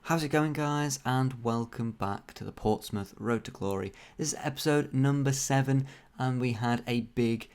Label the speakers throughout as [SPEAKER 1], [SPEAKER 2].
[SPEAKER 1] How's it going, guys, and welcome back to the Portsmouth Road to Glory. This is episode number 7, and we had a big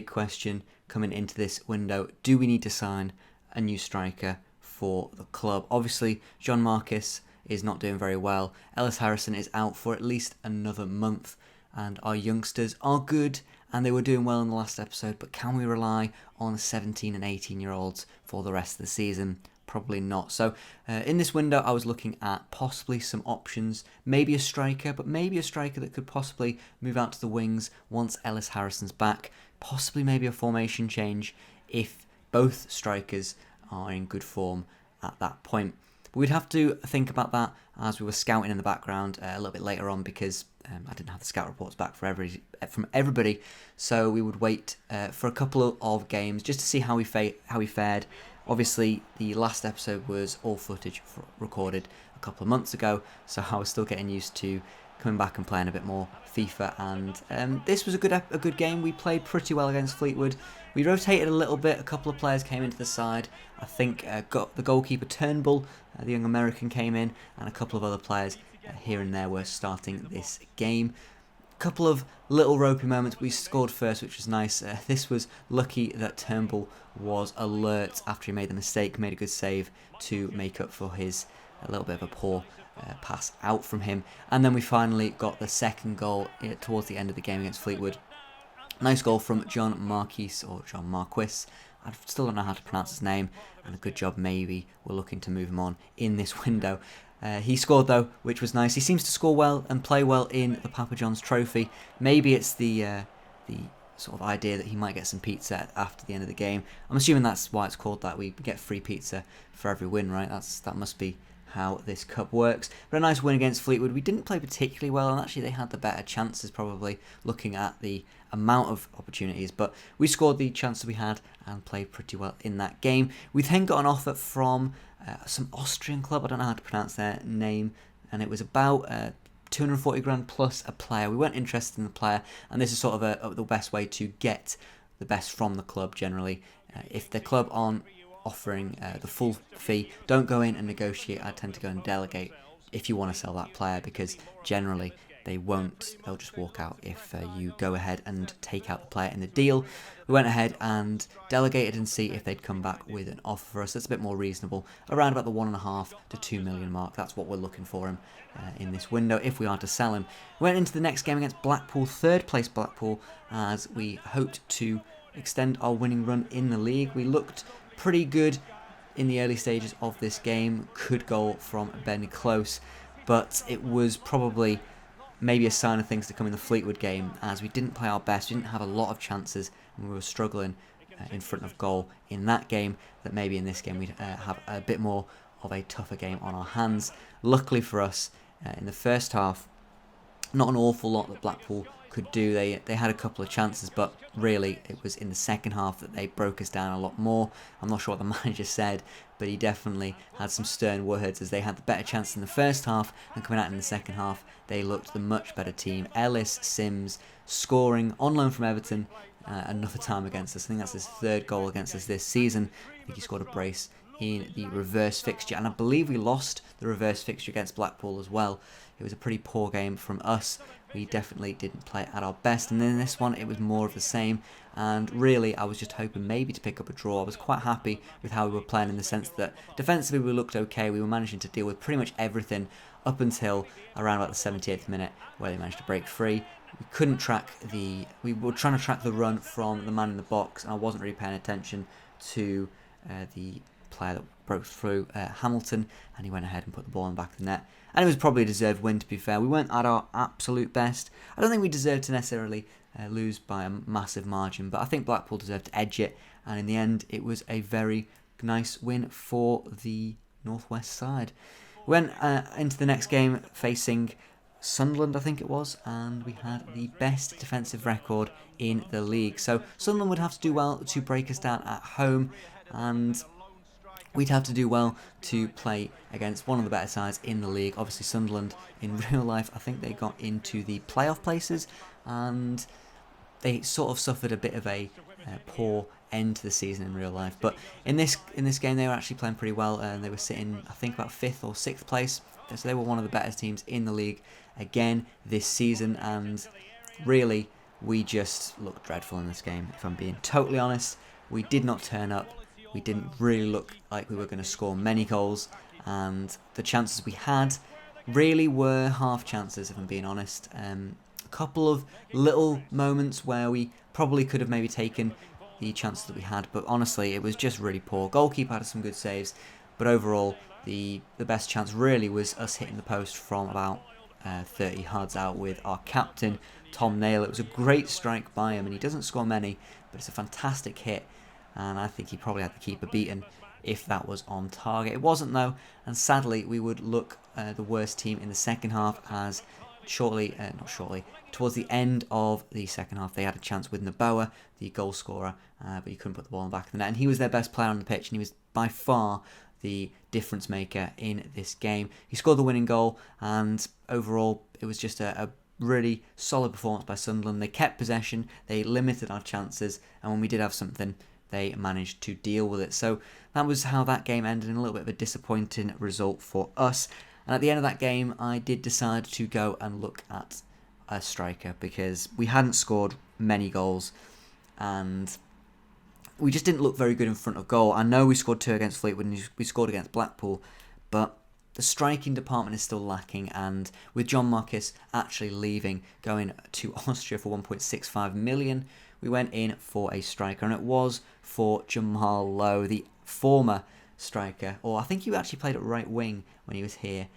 [SPEAKER 1] question coming into this window. Do we need to sign a new striker for the club? Obviously, John Marquis is not doing very well. Ellis Harrison is out for at least another month, and our youngsters are good, and they were doing well in the last episode, but can we rely on 17 and 18-year-olds for the rest of the season? Probably not. So in this window, I was looking at possibly some options, maybe a striker, but maybe a striker that could possibly move out to the wings once Ellis Harrison's back, possibly maybe a formation change if both strikers are in good form at that point. But we'd have to think about that as we were scouting in the background a little bit later on, because I didn't have the scout reports back from everybody, so we would wait for a couple of games just to see how we fared. Obviously, the last episode was all footage recorded a couple of months ago, so I was still getting used to coming back and playing a bit more FIFA, and this was a good game. We played pretty well against Fleetwood. We rotated a little bit. A couple of players came into the side. I think got the goalkeeper Turnbull, the young American, came in, and a couple of other players here and there were starting this game. Couple of little ropey moments. We scored first, which was nice. This was lucky that Turnbull was alert after he made the mistake, made a good save to make up for his a little bit of a poor pass out from him. And then we finally got the second goal towards the end of the game against Fleetwood. Nice goal from John Marquis, or John Marquis. I still don't know how to pronounce his name, and a good job maybe we're looking to move him on in this window. He scored though, which was nice. He seems to score well and play well in the Papa John's Trophy. Maybe it's the sort of idea that he might get some pizza after the end of the game. I'm assuming that's why it's called that. We get free pizza for every win, right? That must be how this cup works. But a nice win against Fleetwood. We didn't play particularly well, and actually they had the better chances, probably looking at the amount of opportunities, but we scored the chances we had and played pretty well in that game. We then got an offer from some Austrian club. I don't know how to pronounce their name, and it was about 240 grand plus a player. We weren't interested in the player, and this is sort of the best way to get the best from the club generally. If the club aren't offering the full fee, don't go in and negotiate. I tend to go and delegate if you want to sell that player, because generally they won't. They'll just walk out if you go ahead and take out the player in the deal. We went ahead and delegated and see if they'd come back with an offer for us that's a bit more reasonable, around about the 1.5 to 2 million mark. That's what we're looking for him in this window if we are to sell him. We went into the next game against Blackpool, third place Blackpool, as we hoped to extend our winning run in the league. We looked pretty good in the early stages of this game. Good goal from Ben Close, but it was probably maybe a sign of things to come in the Fleetwood game, as we didn't play our best. We didn't have a lot of chances, and we were struggling in front of goal in that game, that maybe in this game we'd have a bit more of a tougher game on our hands. Luckily for us, in the first half, not an awful lot that Blackpool could do. They had a couple of chances, but really it was in the second half that they broke us down a lot more. I'm not sure what the manager said, but he definitely had some stern words, as they had the better chance in the first half, and coming out in the second half they looked the much better team. Ellis Sims scoring on loan from Everton another time against us. I think that's his third goal against us this season. I think he scored a brace in the reverse fixture, and I believe we lost the reverse fixture against Blackpool as well. It was a pretty poor game from us. We definitely didn't play at our best, and then this one it was more of the same, and really I was just hoping maybe to pick up a draw. I was quite happy with how we were playing, in the sense that defensively we looked okay. We were managing to deal with pretty much everything up until around about the 78th minute, where they managed to break free. We were trying to track the run from the man in the box, and I wasn't really paying attention to the player that broke through, Hamilton, and he went ahead and put the ball in the back of the net. And it was probably a deserved win, to be fair. We weren't at our absolute best. I don't think we deserved to necessarily lose by a massive margin, but I think Blackpool deserved to edge it, and in the end it was a very nice win for the Northwest side. We went into the next game facing Sunderland, I think it was, and we had the best defensive record in the league. So Sunderland would have to do well to break us down at home, and we'd have to do well to play against one of the better sides in the league. Obviously Sunderland in real life, I think they got into the playoff places, and they sort of suffered a bit of a poor end to the season in real life. But in this game, they were actually playing pretty well, and they were sitting, I think, about 5th or 6th place. So they were one of the better teams in the league again this season, and really, we just looked dreadful in this game, if I'm being totally honest. We did not turn up. We didn't really look like we were going to score many goals, and the chances we had really were half chances, if I'm being honest. A couple of little moments where we probably could have maybe taken the chances that we had, but honestly, it was just really poor. Goalkeeper had some good saves, but overall, the best chance really was us hitting the post from about 30 yards out with our captain, Tom Nail. It was a great strike by him, and he doesn't score many, but it's a fantastic hit, and I think he probably had the keeper beaten if that was on target. It wasn't though, and sadly we would look the worst team in the second half, as towards the end of the second half they had a chance with Naboa, the goal scorer, but he couldn't put the ball in the back of the net, and he was their best player on the pitch, and he was by far the difference maker in this game. He scored the winning goal, and overall it was just a really solid performance by Sunderland. They kept possession, they limited our chances, and when we did have something, they managed to deal with it. So that was how that game ended, in a little bit of a disappointing result for us. And at the end of that game, I did decide to go and look at a striker, because we hadn't scored many goals, and we just didn't look very good in front of goal. I know we scored 2 against Fleetwood and we scored against Blackpool, but the striking department is still lacking, and with John Marquis actually leaving, going to Austria for 1.65 million, we went in for a striker, and it was for Jamal Lowe, the former striker, or I think he actually played at right wing when he was here.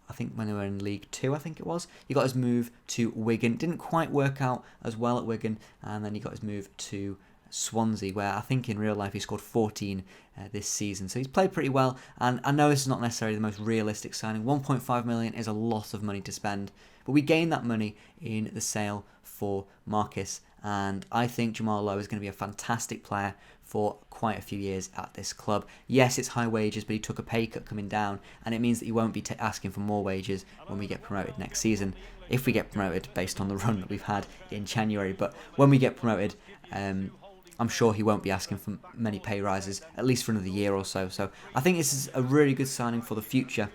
[SPEAKER 1] I think when they were in League 2, I think it was. He got his move to Wigan. Didn't quite work out as well at Wigan, and then he got his move to Swansea, where I think in real life he scored 14 this season. So he's played pretty well, and I know this is not necessarily the most realistic signing. 1.5 million is a lot of money to spend, but we gained that money in the sale for Marcus, and I think Jamal Lowe is going to be a fantastic player for quite a few years at this club. Yes, it's high wages, but he took a pay cut coming down, and it means that he won't be asking for more wages when we get promoted next season, if we get promoted based on the run that we've had in January. But when we get promoted, I'm sure he won't be asking for many pay rises, at least for another year or so. So I think this is a really good signing for the future.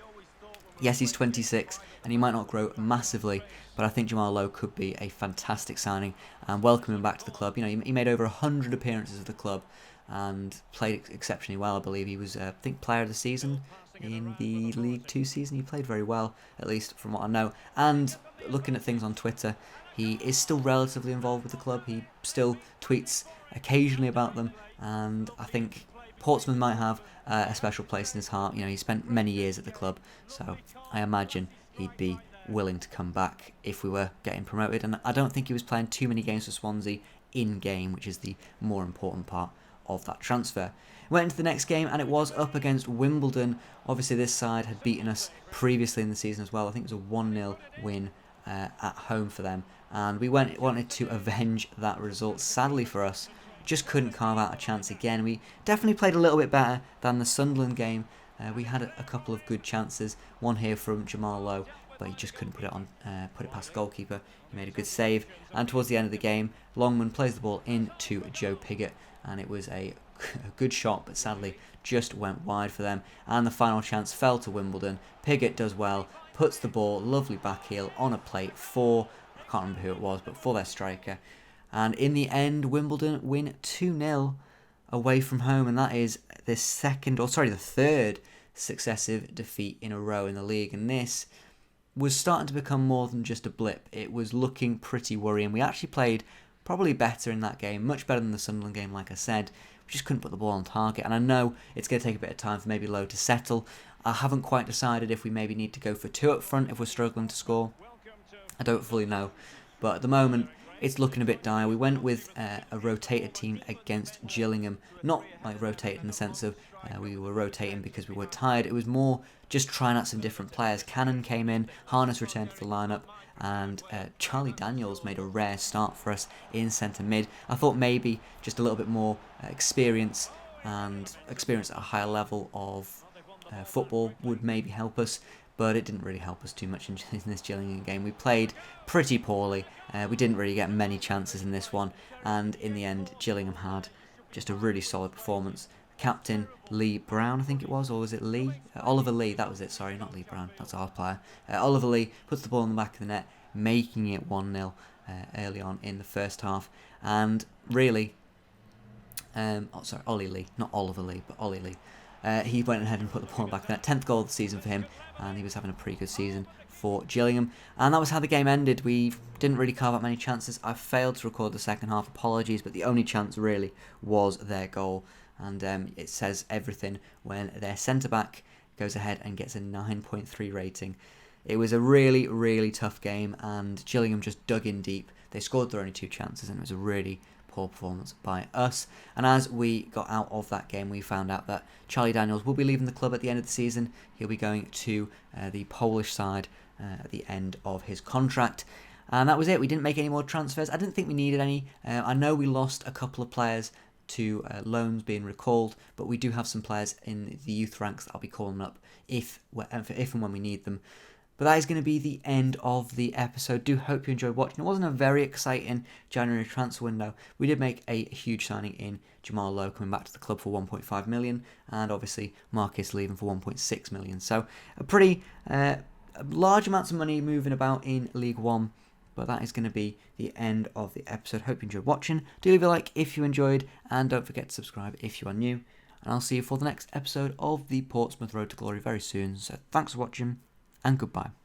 [SPEAKER 1] Yes, he's 26 and he might not grow massively, but I think Jamal Lowe could be a fantastic signing, and welcome him back to the club. You know, he made over 100 appearances at the club and played exceptionally well. I believe he was, I think, player of the season in the League 2 season. He played very well, at least from what I know. And looking at things on Twitter, he is still relatively involved with the club. He still tweets occasionally about them, and I think Portsmouth might have a special place in his heart. You know, he spent many years at the club, so I imagine he'd be willing to come back if we were getting promoted. And I don't think he was playing too many games for Swansea in-game, which is the more important part of that transfer. Went into the next game, and it was up against Wimbledon. Obviously, this side had beaten us previously in the season as well. I think it was a 1-0 win at home for them, and we wanted to avenge that result. Sadly for us, just couldn't carve out a chance again. We definitely played a little bit better than the Sunderland game. We had a couple of good chances, one here from Jamal Lowe, but he just couldn't put it past the goalkeeper. He made a good save, and towards the end of the game, Longman plays the ball into Joe Pigott, and it was a good shot, but sadly just went wide for them, and the final chance fell to Wimbledon. Pigott does well, puts the ball, lovely back heel, on a plate for, I can't remember who it was, but for their striker. And in the end, Wimbledon win 2-0 away from home, and that is the third successive defeat in a row in the league. And this was starting to become more than just a blip. It was looking pretty worrying. We actually played probably better in that game, much better than the Sunderland game, like I said. We just couldn't put the ball on target, and I know it's going to take a bit of time for maybe Lowe to settle. I haven't quite decided if we maybe need to go for 2 up front if we're struggling to score. I don't fully know, but at the moment it's looking a bit dire. We went with a rotated team against Gillingham. Not like rotated in the sense of we were rotating because we were tired. It was more just trying out some different players. Cannon came in, Harness returned to the lineup, and Charlie Daniels made a rare start for us in centre mid. I thought maybe just a little bit more experience at a higher level of football would maybe help us, but it didn't really help us too much in this Gillingham game. We played pretty poorly. We didn't really get many chances in this one, and in the end, Gillingham had just a really solid performance. Captain Lee Brown, I think it was, or was it Lee? Oliver Lee, that was it, sorry, not Lee Brown, that's our player. Oliver Lee puts the ball in the back of the net, making it 1-0 early on in the first half. And really, Ollie Lee, not Oliver Lee, but Ollie Lee. He went ahead and put the ball in the back of the net. 10th goal of the season for him, and he was having a pretty good season for Gillingham. And that was how the game ended. We didn't really carve out many chances. I failed to record the second half, apologies, but the only chance really was their goal. And it says everything when their centre-back goes ahead and gets a 9.3 rating. It was a really, really tough game, and Gillingham just dug in deep. They scored their only 2 chances, and it was a really poor performance by us. And as we got out of that game, we found out that Charlie Daniels will be leaving the club at the end of the season. He'll be going to the Polish side at the end of his contract. And that was it. We didn't make any more transfers. I didn't think we needed any. I know we lost a couple of players to loans being recalled, but we do have some players in the youth ranks that I'll be calling up if and when we need them. But that is going to be the end of the episode. Do hope you enjoyed watching. It wasn't a very exciting January transfer window. We did make a huge signing in Jamal Lowe coming back to the club for 1.5 million, and obviously Marcus leaving for 1.6 million. So a pretty large amounts of money moving about in League One. But that is going to be the end of the episode. Hope you enjoyed watching. Do leave a like if you enjoyed, and don't forget to subscribe if you are new. And I'll see you for the next episode of the Portsmouth Road to Glory very soon. So thanks for watching, and goodbye.